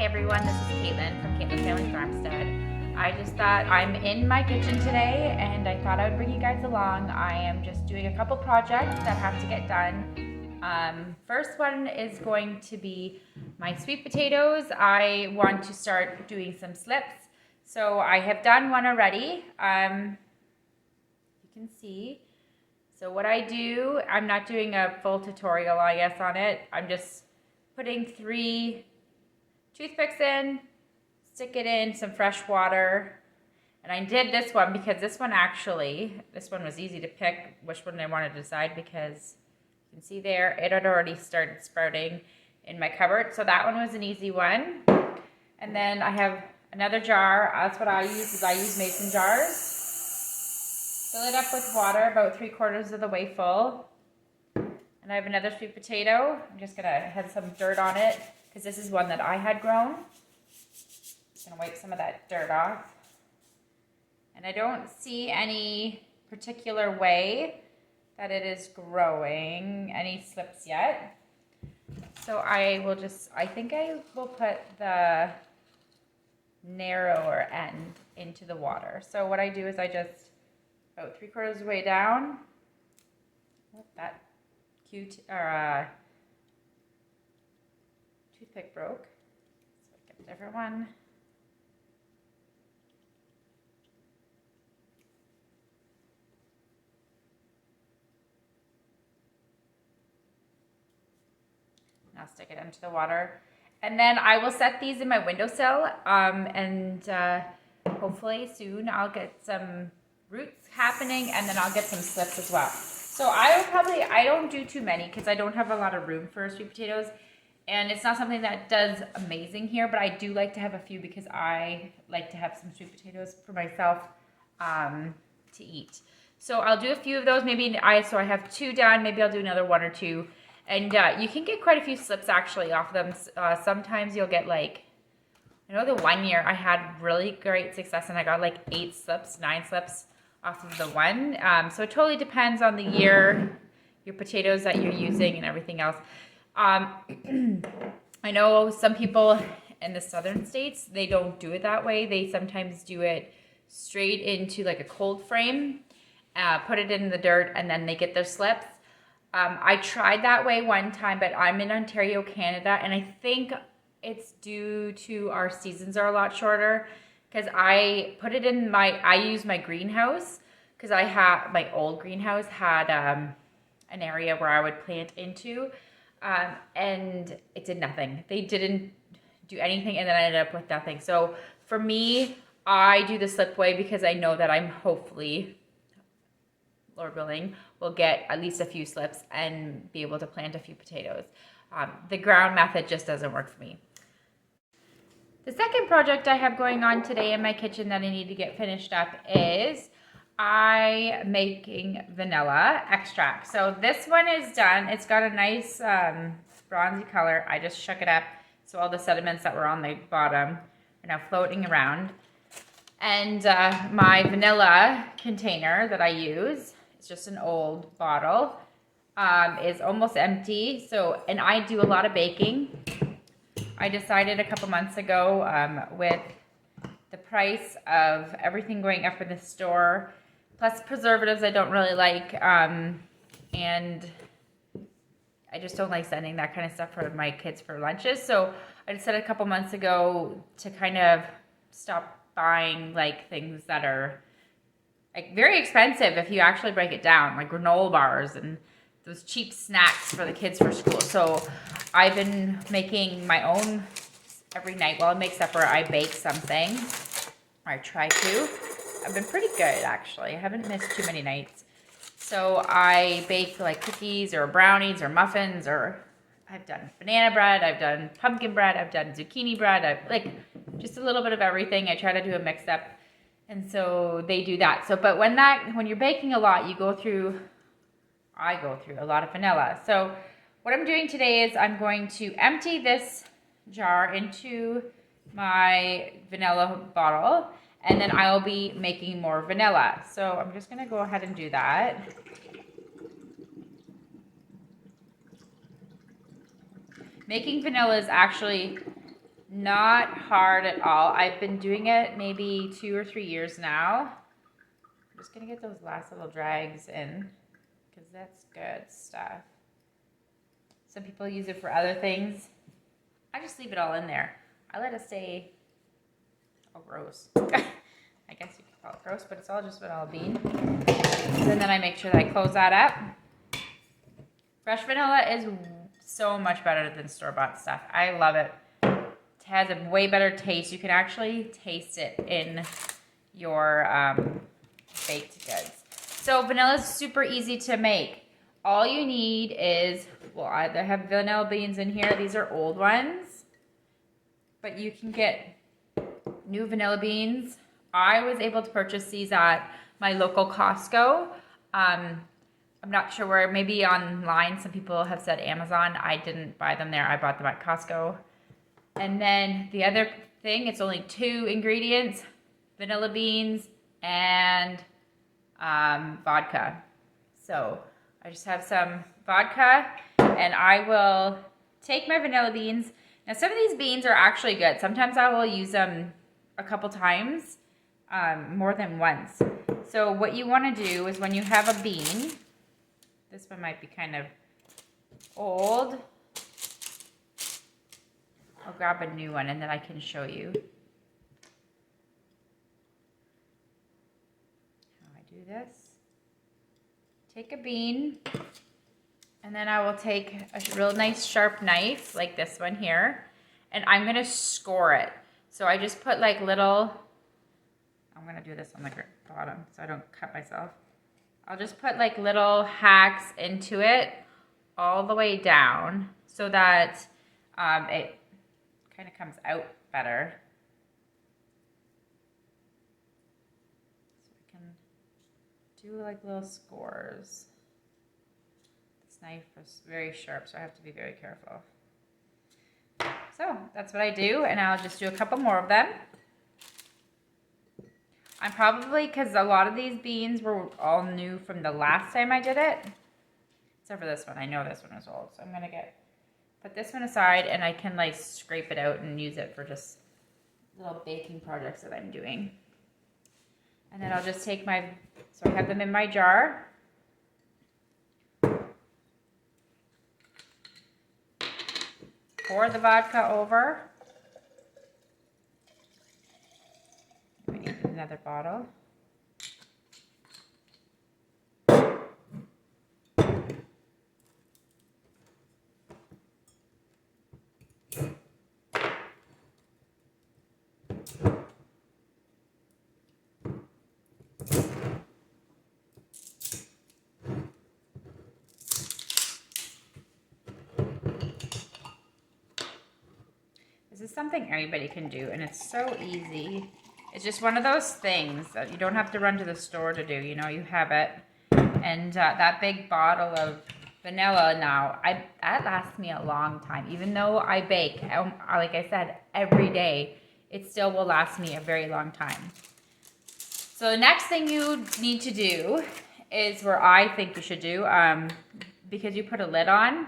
everyone, this is Caitlin from Caitlin Family Farmstead. I just thought I'm in my kitchen today and I thought I would bring you guys along. I am just doing a couple projects that have to get done. First one is going to be my sweet potatoes. I want to start doing some slips. So I have done one already. You can see. So what I do, I'm not doing a full tutorial, I guess, on it. I'm just putting 3 toothpicks in, stick it in some fresh water. And I did this one because this one was easy to pick which one I wanted to decide because you can see there, it had already started sprouting in my cupboard. So that one was an easy one. And then I have another jar. That's what I use, I use mason jars. Fill it up with water about 3/4 of the way full. And I have another sweet potato. I'm just gonna have some dirt on it because this is one that I had grown. Just gonna wipe some of that dirt off. And I don't see any particular way that it is growing any slips yet. So I think I will put the narrower end into the water. So what I do is I just, about 3/4 of the way down, that toothpick broke. So I get a different one. I'll stick it into the water. And then I will set these in my windowsill and hopefully soon I'll get some roots happening and then I'll get some slips as well. So I don't do too many because I don't have a lot of room for sweet potatoes and it's not something that does amazing here, but I do like to have a few because I like to have some sweet potatoes for myself to eat. So I'll do a few of those. So I have 2 done, maybe I'll do another 1 or 2. And you can get quite a few slips actually off them. Sometimes you'll get like, I know the one year I had really great success and I got like 8 slips, 9 slips off of the one. So it totally depends on the year, your potatoes that you're using and everything else. I know some people in the southern states, they don't do it that way. They sometimes do it straight into like a cold frame, put it in the dirt and then they get their slips. I tried that way one time, but I'm in Ontario, Canada, and I think it's due to our seasons are a lot shorter because I put it in I use my greenhouse because my old greenhouse had an area where I would plant into and it did nothing. They didn't do anything and then I ended up with nothing. So for me, I do the slip way because I know that I'm hopefully, Lord willing, will get at least a few slips and be able to plant a few potatoes. The ground method just doesn't work for me. The second project I have going on today in my kitchen that I need to get finished up is I'm making vanilla extract. So this one is done. It's got a nice bronzy color. I just shook it up so all the sediments that were on the bottom are now floating around. And my vanilla container that I use, it's just an old bottle, is almost empty. And I do a lot of baking. I decided a couple months ago with the price of everything going up in the store, plus preservatives I don't really like, and I just don't like sending that kind of stuff for my kids for lunches. So I decided a couple months ago to kind of stop buying like things that are like very expensive if you actually break it down, like granola bars and those cheap snacks for the kids for school. So I've been making my own every night while I make supper. I bake something, or I try to. I've been pretty good actually. I haven't missed too many nights. So I bake like cookies or brownies or muffins, or I've done banana bread, I've done pumpkin bread, I've done zucchini bread. I've like just a little bit of everything. I try to do a mix up. And so they do that. So, but when you're baking a lot, I go through a lot of vanilla. So what I'm doing today is I'm going to empty this jar into my vanilla bottle, and then I'll be making more vanilla. So I'm just gonna go ahead and do that. Making vanilla is actually Not hard at all. I've been doing it maybe 2 or 3 years now. I'm just gonna get those last little drags in because that's good stuff. Some people use it for other things. I just leave it all in there. I let it stay, oh gross. I guess you could call it gross, but it's all just vanilla bean. And then I make sure that I close that up. Fresh vanilla is so much better than store-bought stuff. I love it. It has a way better taste. You can actually taste it in your baked goods. So vanilla is super easy to make. All you need is, well, I have vanilla beans in here. These are old ones, but you can get new vanilla beans. I was able to purchase these at my local Costco. I'm not sure where, maybe online. Some people have said Amazon. I didn't buy them there. I bought them at Costco. And then the other thing, it's only 2 ingredients, vanilla beans and vodka. So I just have some vodka and I will take my vanilla beans. Now some of these beans are actually good. Sometimes I will use them a couple times, more than once. So what you want to do is when you have a bean, this one might be kind of old. I'll grab a new one and then I can show you how I do this. Take a bean and then I will take a real nice sharp knife like this one here and I'm going to score it. So I just put like little, I'm going to do this on the bottom so I don't cut myself. I'll just put like little hacks into it all the way down so that it kind of comes out better. So I can do like little scores. This knife is very sharp, so I have to be very careful. So that's what I do, and I'll just do a couple more of them. I'm probably, because a lot of these beans were all new from the last time I did it, except for this one. I know this one was old, so I'm gonna put this one aside, and I can like scrape it out and use it for just little baking projects that I'm doing. And then I'll just take so I have them in my jar. Pour the vodka over. We need another bottle. This is something everybody can do, and it's so easy. It's just one of those things that you don't have to run to the store to do. You know, you have it. And that big bottle of vanilla now, that lasts me a long time. Even though I bake, like I said, every day, it still will last me a very long time. So the next thing you need to do is where I think you should do, because you put a lid on,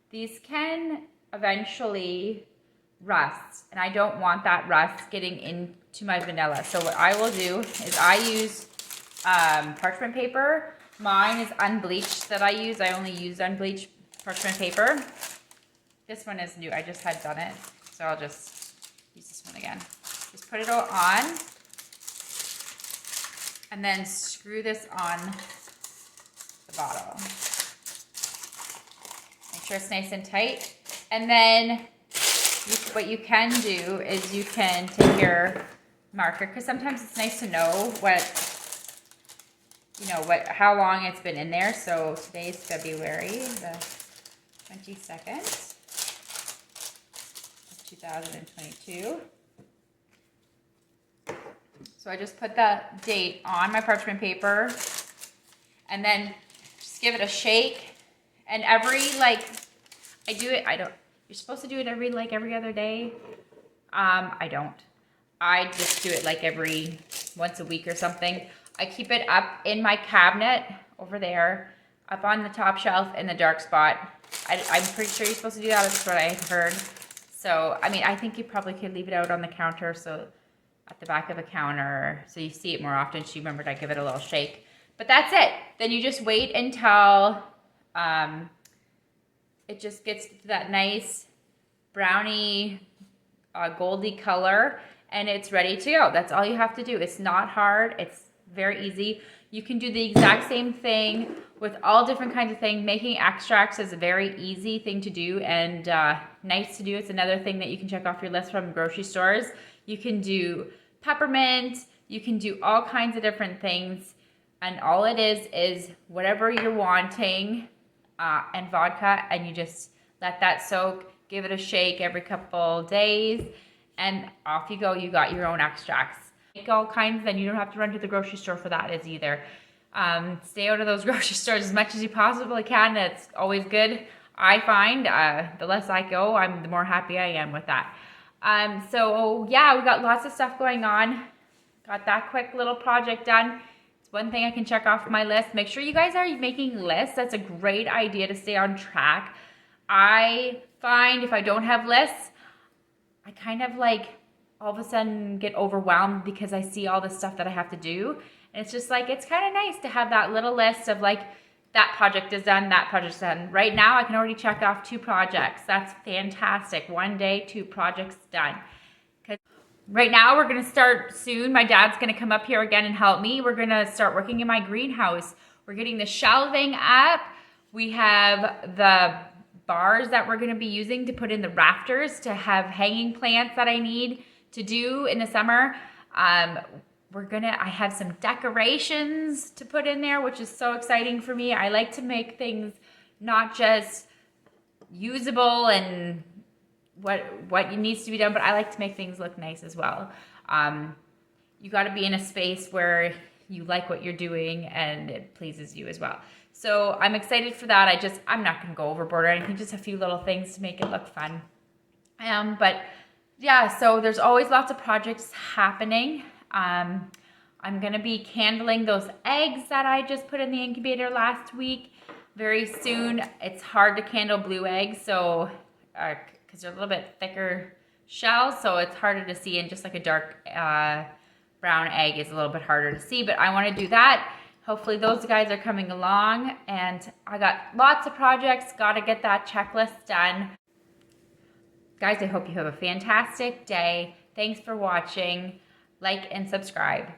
these can eventually rust, and I don't want that rust getting into my vanilla. So what I will do is I use parchment paper. Mine is unbleached that I use. I only use unbleached parchment paper. This one is new. I just had done it, so I'll just use this one again. Just put it all on, and then screw this on the bottle. Make sure it's nice and tight, and then what you can do is you can take your marker, because sometimes it's nice to know how long it's been in there. So today's February the 22nd of 2022. So I just put the date on my parchment paper and then just give it a shake. And you're supposed to do it every other day. I don't. I just do it like once a week or something. I keep it up in my cabinet over there, up on the top shelf in the dark spot. I'm pretty sure you're supposed to do that. That's what I heard. So, I mean, I think you probably could leave it out on the counter, so at the back of a counter, so you see it more often. She remembered I give it a little shake. But that's it. Then you just wait until it just gets to that nice brownie, goldy color, and it's ready to go. That's all you have to do. It's not hard. It's very easy. You can do the exact same thing with all different kinds of things. Making extracts is a very easy thing to do and nice to do. It's another thing that you can check off your list from grocery stores. You can do peppermint. You can do all kinds of different things. And all it is whatever you're wanting and vodka, and you just let that soak, give it a shake every couple days, and off you go. You got your own extracts. Make all kinds, then you don't have to run to the grocery store for that as either. Stay out of those grocery stores as much as you possibly can. It's always good. I find the less I go, the more happy I am with that. So yeah, we got lots of stuff going on. Got that quick little project done. It's one thing I can check off my list. Make sure you guys are making lists. That's a great idea to stay on track. I find if I don't have lists, I kind of like all of a sudden get overwhelmed because I see all the stuff that I have to do. And it's just like, it's kind of nice to have that little list of like, that project is done, that project's done. Right now, I can already check off 2 projects. That's fantastic. One day, 2 projects done. Right now, we're gonna start soon. My dad's gonna come up here again and help me. We're gonna start working in my greenhouse. We're getting the shelving up. We have the bars that we're gonna be using to put in the rafters to have hanging plants that I need to do in the summer. I have some decorations to put in there, which is so exciting for me. I like to make things not just usable and what needs to be done, but I like to make things look nice as well. You got to be in a space where you like what you're doing and it pleases you as well. So I'm excited for that. I'm not going to go overboard or anything, just a few little things to make it look fun. But yeah, so there's always lots of projects happening. I'm going to be candling those eggs that I just put in the incubator last week very soon. It's hard to candle blue eggs, so because they're a little bit thicker shells, so it's harder to see, and just like a dark brown egg is a little bit harder to see, but I want to do that. Hopefully those guys are coming along, and I got lots of projects, got to get that checklist done. Guys, I hope you have a fantastic day. Thanks for watching. Like and subscribe.